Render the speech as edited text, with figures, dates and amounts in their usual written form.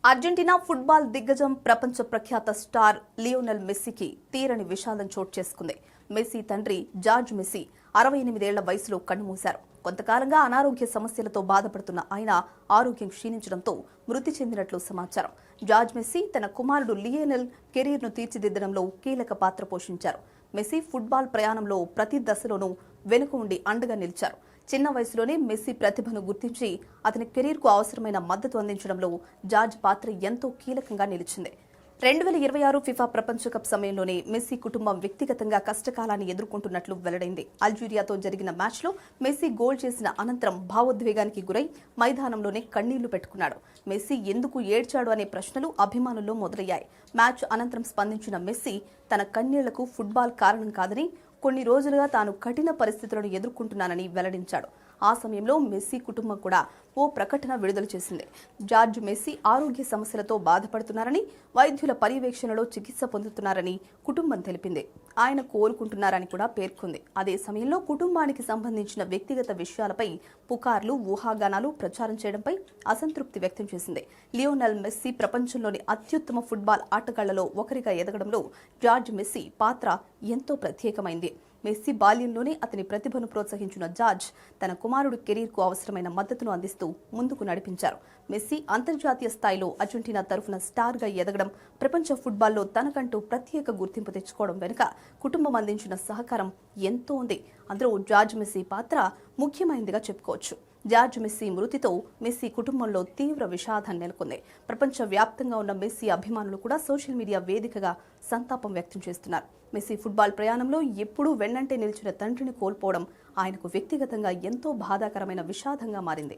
Argentina football దిగ్గజం ప్రపంచ ప్రఖ్యాత స్టార్ లియోనెల్ మెస్సీకి తీరని విషాదం చోటు చేసుకుంది. మెస్సీ తండ్రి జార్జ్ మెస్సీ 68 ఏళ్ల వయసులో కన్నుమూశారు. కొంతకాలంగా అనారోగ్య సమస్యలతో బాధపడుతున్న ఆయన ఆరోగ్యం క్షీణించడంతో మృతి చెందినట్లు సమాచారం. జార్జ్ మెస్సీ తన కుమారుడు లియోనెల్ కెరీర్ను తీర్చిదిద్దడంలో కీలక పాత్ర పోషించారు. మెస్సీ ఫుట్బాల్ ప్రయాణంలో ప్రతి దశలోనూ వెనుక ఉండి అండగా నిలిచారు. చిన్న వయసులోనే మెస్సీ ప్రతిభను గుర్తించి అతని కెరీర్కు అవసరమైన మద్దతు అందించడంలో జార్జ్ పాత్ర ఎంతో కీలకంగా నిలిచింది. 2026 ఫిఫా ప్రపంచ కప్ సమయంలోనే మెస్సీ కుటుంబం వ్యక్తిగతంగా కష్టకాలాన్ని ఎదుర్కొంటున్నట్లు వెల్లడైంది. అల్జీరియాతో జరిగిన మ్యాచ్లో మెస్సీ గోల్ చేసిన అనంతరం భావోద్వేగానికి గురై మైదానంలోనే కన్నీళ్లు పెట్టుకున్నాడు. మెస్సీ ఎందుకు ఏడ్చాడు అనే ప్రశ్నలు అభిమానుల్లో మొదలయ్యాయి. మ్యాచ్ అనంతరం స్పందించిన మెస్సీ తన కన్నీళ్లకు ఫుట్బాల్ కారణం కాదని, కొన్ని రోజులుగా తాను కఠిన పరిస్థితులను ఎదుర్కొంటున్నానని వెల్లడించాడు. ఆ సమయంలో మెస్సీ కుటుంబం కూడా ఓ ప్రకటన విడుదల చేసింది. జార్జ్ మెస్సీ ఆరోగ్య సమస్యలతో బాధపడుతున్నారని, వైద్యుల పర్యవేక్షణలో చికిత్స పొందుతున్నారని కుటుంబం తెలిపింది. ఆయన కోలుకుంటున్నారని కూడా పేర్కొంది. అదే సమయంలో కుటుంబానికి సంబంధించిన వ్యక్తిగత విషయాలపై పుకార్లు, ఊహాగానాలు ప్రచారం చేయడంపై అసంతృప్తి వ్యక్తం చేసింది. లియోనెల్ మెస్సీ ప్రపంచంలోని అత్యుత్తమ ఫుట్బాల్ ఆటగాళ్లలో ఒకరిగా ఎదగడంలో జార్జ్ మెస్సీ పాత్ర ఎంతో ప్రత్యేకమైంది. మెస్సీ బాల్యంలోనే అతని ప్రతిభను ప్రోత్సహించిన జార్జ్ తన కుమారుడు కెరీర్కు అవసరమైన మద్దతును అందిస్తూ ముందుకు నడిపించారు. మెస్సీ అంతర్జాతీయ స్థాయిలో అర్జెంటీనా తరఫున స్టార్గా ఎదగడం, ప్రపంచ ఫుట్బాల్లో తనకంటూ ప్రత్యేక గుర్తింపు తెచ్చుకోవడం వెనుక కుటుంబం అందించిన సహకారం ఎంతో ఉంది. అందులో జార్జ్ మెస్సీ పాత్ర ముఖ్యమైనదిగా చెప్పుకోవచ్చు. జార్జ్ మెస్సీ మృతితో మెస్సీ కుటుంబంలో తీవ్ర విషాదం నెలకొంది. ప్రపంచ వ్యాప్తంగా ఉన్న మెస్సీ అభిమానులు కూడా సోషల్ మీడియా వేదికగా సంతాపం వ్యక్తం చేస్తున్నారు. మెస్సీ ఫుట్బాల్ ప్రయాణంలో ఎప్పుడూ వెన్నంటే నిలిచిన తండ్రిని కోల్పోవడం ఆయనకు వ్యక్తిగతంగా ఎంతో బాధాకరమైన విషాదంగా మారింది.